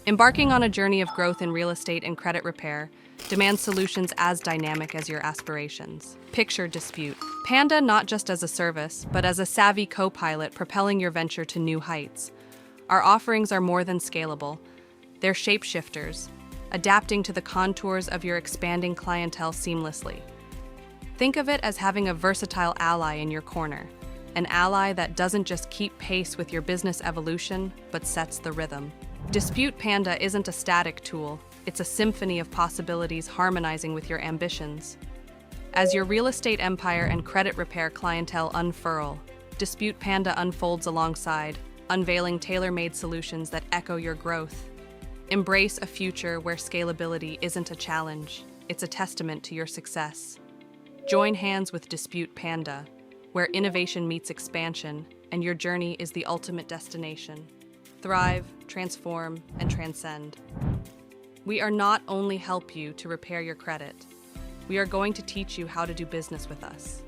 Embarking on a journey of growth in real estate and credit repair demands solutions as dynamic as your aspirations. Picture Dispute Panda not just as a service, but as a savvy co-pilot propelling your venture to new heights. Our offerings are more than scalable. They're shapeshifters, adapting to the contours of your expanding clientele seamlessly. Think of it as having a versatile ally in your corner, an ally that doesn't just keep pace with your business evolution, but sets the rhythm. Dispute Panda isn't a static tool, it's a symphony of possibilities harmonizing with your ambitions. As your real estate empire and credit repair clientele unfurl, Dispute Panda unfolds alongside, unveiling tailor-made solutions that echo your growth. Embrace a future where scalability isn't a challenge, it's a testament to your success. Join hands with Dispute Panda, where innovation meets expansion and your journey is the ultimate destination. Thrive, transform, and transcend. We are not only help you to repair your credit, we are going to teach you how to do business with us.